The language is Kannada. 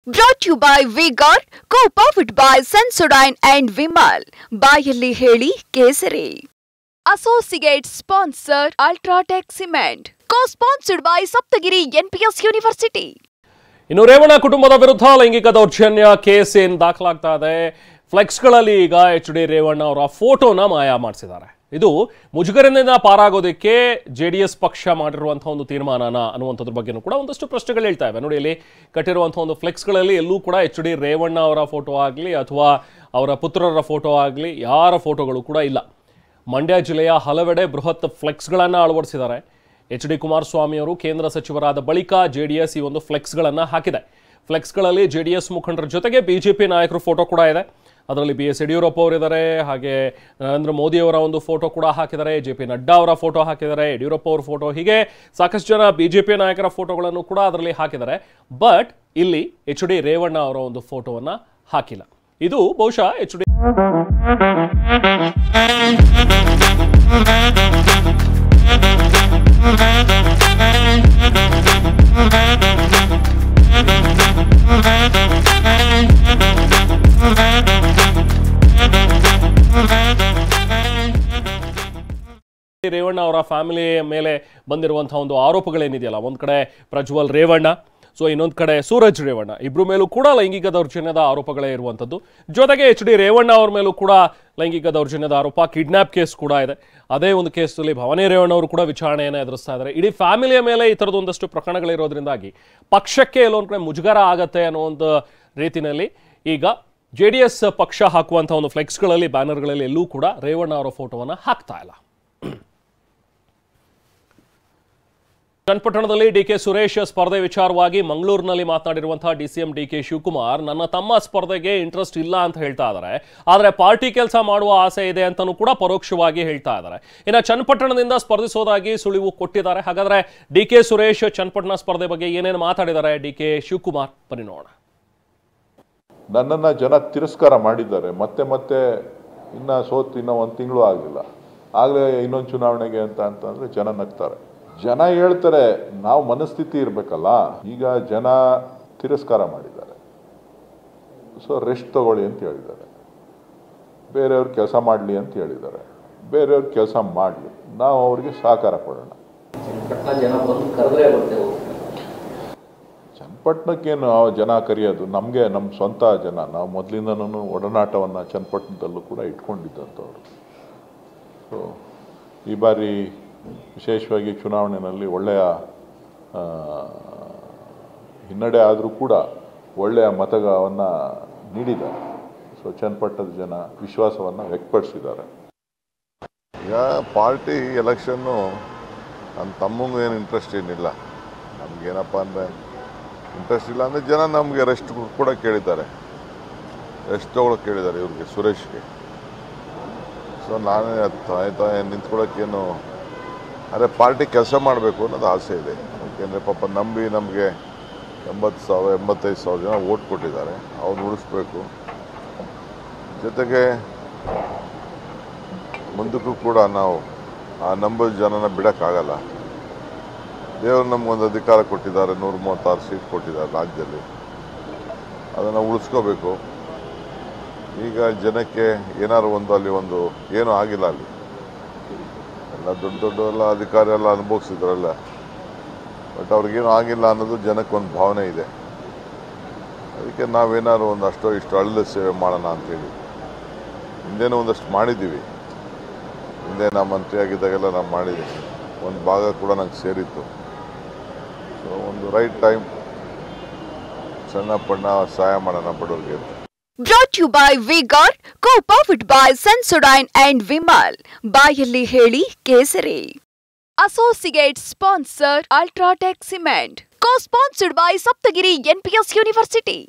Brought to you by V-Guard, co-powered by Sensodyne and Vimal. ಬಾಯಲ್ಲಿ ಹೇಳಿ ಕೇಸರಿ. Associate sponsor Ultratech Cement. Co-sponsored by Saptagiri NPS University. ಇನ್ನು ರೇವಣ್ಣ ಕುಟುಂಬದ ವಿರುದ್ಧ ಲೈಂಗಿಕ ದೌರ್ಜನ್ಯ ಕೇಸ್ ಏನು ದಾಖಲಾಗ್ತಾ ಇದೆ. ಫ್ಲೆಕ್ಸ್ಗಳಲ್ಲಿ ಈಗ HD ರೇವಣ್ಣ ಅವರ ಫೋಟೋನ ಮಾಯ ಮಾಡಿಸಿದ್ದಾರೆ. ಇದು ಮುಜುಗರದಿಂದ ಪಾರಾಗೋದಕ್ಕೆ JDS ಪಕ್ಷ ಮಾಡಿರುವಂತಹ ಒಂದು ತೀರ್ಮಾನನ ಅನ್ನುವಂಥದ್ರ ಬಗ್ಗೆನೂ ಕೂಡ ಒಂದಷ್ಟು ಪ್ರಶ್ನೆಗಳು ಹೇಳ್ತಾ ಇವೆ. ನೋಡಿ, ಇಲ್ಲಿ ಕಟ್ಟಿರುವಂತಹ ಒಂದು ಫ್ಲೆಕ್ಸ್ಗಳಲ್ಲಿ ಎಲ್ಲೂ ಕೂಡ HD ರೇವಣ್ಣ ಅವರ ಫೋಟೋ ಆಗಲಿ ಅಥವಾ ಅವರ ಪುತ್ರರ ಫೋಟೋ ಆಗಲಿ ಯಾರ ಫೋಟೋಗಳು ಕೂಡ ಇಲ್ಲ. ಮಂಡ್ಯ ಜಿಲ್ಲೆಯ ಹಲವೆಡೆ ಬೃಹತ್ ಫ್ಲೆಕ್ಸ್ಗಳನ್ನು ಅಳವಡಿಸಿದ್ದಾರೆ. HD ಕುಮಾರಸ್ವಾಮಿ ಅವರು ಕೇಂದ್ರ ಸಚಿವರಾದ ಬಳಿಕ JDS ಈ ಒಂದು ಫ್ಲೆಕ್ಸ್ಗಳನ್ನು ಹಾಕಿದೆ. ಫ್ಲೆಕ್ಸ್ಗಳಲ್ಲಿ JDS ಮುಖಂಡರ ಜೊತೆಗೆ BJP ನಾಯಕರು ಫೋಟೋ ಕೂಡ ಇದೆ. ಅದರಲ್ಲಿ BS ಯಡಿಯೂರಪ್ಪ ಅವರಿದ್ದಾರೆ, ಹಾಗೆ ನರೇಂದ್ರ ಮೋದಿ ಅವರ ಒಂದು ಫೋಟೋ ಕೂಡ ಹಾಕಿದ್ದಾರೆ, JP ನಡ್ಡಾ ಅವರ ಫೋಟೋ ಹಾಕಿದ್ದಾರೆ, ಯಡಿಯೂರಪ್ಪ ಅವರ ಫೋಟೋ, ಹೀಗೆ ಸಾಕಷ್ಟು ಜನ BJP ನಾಯಕರ ಫೋಟೋಗಳನ್ನು ಕೂಡ ಅದರಲ್ಲಿ ಹಾಕಿದ್ದಾರೆ. ಬಟ್ ಇಲ್ಲಿ HD ರೇವಣ್ಣ ಅವರ ಒಂದು ಫೋಟೋವನ್ನು ಹಾಕಿಲ್ಲ. ಇದು ಬಹುಶಃ HD ರೇವಣ್ಣ ಅವರ ಫ್ಯಾಮಿಲಿ ಮೇಲೆ ಬಂದಿರುವಂತಹ ಒಂದು ಆರೋಪಗಳೇನಿದೆಯಲ್ಲ, ಒಂದು ಕಡೆ ಪ್ರಜ್ವಲ್ ರೇವಣ್ಣ, ಇನ್ನೊಂದು ಕಡೆ ಸೂರಜ್ ರೇವಣ್ಣ, ಇಬ್ಬರ ಮೇಲೂ ಕೂಡ ಲೈಂಗಿಕ ದೌರ್ಜನ್ಯದ ಆರೋಪಗಳೇ ಇರುವಂಥದ್ದು. ಜೊತೆಗೆ HD ರೇವಣ್ಣ ಅವ್ರ ಮೇಲೂ ಕೂಡ ಲೈಂಗಿಕ ದೌರ್ಜನ್ಯದ ಆರೋಪ, ಕಿಡ್ನಾಪ್ ಕೇಸ್ ಕೂಡ ಇದೆ. ಅದೇ ಒಂದು ಕೇಸಲ್ಲಿ ಭವಾನಿ ರೇವಣ್ಣ ಅವರು ಕೂಡ ವಿಚಾರಣೆಯನ್ನು ಎದುರಿಸ್ತಾ ಇದ್ದಾರೆ. ಇಡೀ ಫ್ಯಾಮಿಲಿಯ ಮೇಲೆ ಈ ಥರದ್ದು ಒಂದಷ್ಟು ಪ್ರಕರಣಗಳಿರೋದ್ರಿಂದಾಗಿ ಪಕ್ಷಕ್ಕೆ ಎಲ್ಲೊಂದು ಕಡೆ ಮುಜುಗರ ಆಗತ್ತೆ ಅನ್ನೋ ಒಂದು ರೀತಿಯಲ್ಲಿ ಈಗ JDS ಪಕ್ಷ ಹಾಕುವಂಥ ಒಂದು ಫ್ಲೆಕ್ಸ್ಗಳಲ್ಲಿ, ಬ್ಯಾನರ್ಗಳಲ್ಲಿ ಎಲ್ಲೂ ಕೂಡ ರೇವಣ್ಣ ಅವರ ಫೋಟೋವನ್ನು ಹಾಕ್ತಾ ಇಲ್ಲ. ಚನ್ನಪಟ್ಟಣದಲ್ಲಿ DK ಸುರೇಶ್ ಸ್ಪರ್ಧೆ ವಿಚಾರವಾಗಿ ಮಂಗಳೂರಿನಲ್ಲಿ ಮಾತನಾಡಿರುವಂತಹ DCM DK ಶಿವಕುಮಾರ್, ನನ್ನ ತಮ್ಮ ಸ್ಪರ್ಧೆಗೆ ಇಂಟ್ರೆಸ್ಟ್ ಇಲ್ಲ ಅಂತ ಹೇಳ್ತಾ ಇದ್ದಾರೆ, ಆದರೆ ಪಾರ್ಟಿ ಕೆಲಸ ಮಾಡುವ ಆಸೆ ಇದೆ ಅಂತಲೂ ಕೂಡ ಪರೋಕ್ಷವಾಗಿ ಹೇಳ್ತಾ ಇದ್ದಾರೆ. ಇನ್ನು ಚನ್ನಪಟ್ಟಣದಿಂದ ಸ್ಪರ್ಧಿಸೋದಾಗಿ ಸುಳಿವು ಕೊಟ್ಟಿದ್ದಾರೆ. ಹಾಗಾದ್ರೆ DK ಸುರೇಶ್ ಚನ್ನಪಟ್ಟಣ ಸ್ಪರ್ಧೆ ಬಗ್ಗೆ ಏನೇನು ಮಾತಾಡಿದ್ದಾರೆ DK ಶಿವಕುಮಾರ್, ಬನ್ನಿ ನೋಡೋಣ. ನನ್ನನ್ನು ಜನ ತಿರಸ್ಕಾರ ಮಾಡಿದ್ದಾರೆ. ಮತ್ತೆ ಮತ್ತೆ ಇನ್ನೂ ಒಂದು ತಿಂಗಳು ಆಗಲಿಲ್ಲ, ಆಗಲೇ ಇನ್ನೊಂದು ಚುನಾವಣೆಗೆ ಅಂತಂದರೆ ಜನ ನಗ್ತಾರೆ. ಜನ ಹೇಳ್ತಾರೆ, ನಾವು ಮನಸ್ಥಿತಿ ಇರಬೇಕಲ್ಲ. ಈಗ ಜನ ತಿರಸ್ಕಾರ ಮಾಡಿದ್ದಾರೆ, ರೆಸ್ಟ್ ತಗೊಳ್ಳಿ ಅಂತ ಹೇಳಿದ್ದಾರೆ. ಬೇರೆಯವ್ರು ಕೆಲಸ ಮಾಡಲಿ ಅಂತ ಹೇಳಿದ್ದಾರೆ. ಬೇರೆಯವ್ರು ಕೆಲಸ ಮಾಡಲಿ, ನಾವು ಅವ್ರಿಗೆ ಸಹಕಾರ ಕೊಡೋಣ. ಚನ್ನಪಟ್ಟಣಕ್ಕೇನು ಜನ ಕರೆಯೋದು, ನಮಗೆ ನಮ್ಮ ಸ್ವಂತ ಜನ. ನಾವು ಮೊದಲಿಂದನೂ ಒಡನಾಟವನ್ನು ಚನ್ನಪಟ್ಟಣದಲ್ಲೂ ಕೂಡ ಇಟ್ಕೊಂಡಿದ್ದಂಥವ್ರು. ಈ ಬಾರಿ ವಿಶೇಷವಾಗಿ ಚುನಾವಣೆಯಲ್ಲಿ ಒಳ್ಳೆಯ ಹಿನ್ನಡೆ ಆದರೂ ಕೂಡ ಒಳ್ಳೆಯ ಮತವನ್ನು ನೀಡಿದ್ದಾರೆ. ಚನ್ನಪಟ್ಟಣದ ಜನ ವಿಶ್ವಾಸವನ್ನು ವ್ಯಕ್ತಪಡಿಸಿದ್ದಾರೆ. ಈಗ ಪಾರ್ಟಿ ಎಲೆಕ್ಷನ್ನು ನನ್ನ ತಮ್ಮಂಗೂ ಏನು ಇಂಟ್ರೆಸ್ಟ್ ಏನಿಲ್ಲ. ನಮಗೇನಪ್ಪ ಅಂದರೆ ಇಂಟ್ರೆಸ್ಟ್ ಇಲ್ಲ ಅಂದರೆ ಜನ ನಮಗೆ ರೆಸ್ಟ್ ಕೂಡ ಕೇಳಿದ್ದಾರೆ, ರೆಸ್ಟ್ ತೊಗೊಳಕ್ಕೆ ಕೇಳಿದ್ದಾರೆ ಇವ್ರಿಗೆ, ಸುರೇಶ್ಗೆ. ನಾನೇ ನಿಂತ್ಕೊಳ್ಳೋಕ್ಕೇನು, ಅದೇ ಪಾರ್ಟಿ ಕೆಲಸ ಮಾಡಬೇಕು ಅನ್ನೋದು ಆಸೆ ಇದೆ. ಯಾಕೆಂದರೆ ಪಾಪ ನಂಬಿ ನಮಗೆ 85,000 ಜನ ಓಟ್ ಕೊಟ್ಟಿದ್ದಾರೆ, ಅವ್ರು ಉಳಿಸ್ಬೇಕು. ಜೊತೆಗೆ ಮುಂದಕ್ಕೂ ಕೂಡ ನಾವು ಆ ನಂಬರ್ ಜನನ ಬಿಡೋಕ್ಕಾಗಲ್ಲ. ದೇವರು ನಮಗೊಂದು ಅಧಿಕಾರ ಕೊಟ್ಟಿದ್ದಾರೆ, 136 ಸೀಟ್ ಕೊಟ್ಟಿದ್ದಾರೆ ರಾಜ್ಯದಲ್ಲಿ, ಅದನ್ನು ಉಳಿಸ್ಕೋಬೇಕು. ಈಗ ಜನಕ್ಕೆ ಏನಾದ್ರು ಅಲ್ಲಿ ಏನೂ ಆಗಿಲ್ಲ, ಅಲ್ಲಿ ಎಲ್ಲ ದೊಡ್ಡ ಅಧಿಕಾರಿ ಎಲ್ಲ ಅನುಭವಿಸಿದ್ರಲ್ಲ, ಬಟ್ ಅವ್ರಿಗೇನು ಆಗಿಲ್ಲ ಅನ್ನೋದು ಜನಕ್ಕೆ ಒಂದು ಭಾವನೆ ಇದೆ. ಅದಕ್ಕೆ ನಾವೇನಾದ್ರು ಅಷ್ಟೋ ಇಷ್ಟು ಅಳ್ಳ ಸೇವೆ ಮಾಡೋಣ ಅಂಥೇಳಿ ಹಿಂದೇನೂ ಒಂದಷ್ಟು ಮಾಡಿದ್ದೀವಿ. ಹಿಂದೆ ನಾ ಮಂತ್ರಿ ಆಗಿದ್ದಾಗೆಲ್ಲ ನಾವು ಮಾಡಿದ್ದೀವಿ, ಒಂದು ಭಾಗ ಕೂಡ ನಂಗೆ ಸೇರಿತ್ತು. ಒಂದು ರೈಟ್ ಟೈಮ್ ಸಣ್ಣ ಪಣ್ಣ ಸಹಾಯ ಮಾಡೋಣ ಬಡವರಿಗೆ. Brought to you by V-Guard, co-powered by Sensodyne and Vimal. ಬಾಯಲ್ಲಿ ಹೇಳಿ ಕೇಸರಿ. Associate sponsor Ultratech Cement. Co-sponsored by Saptagiri NPS University.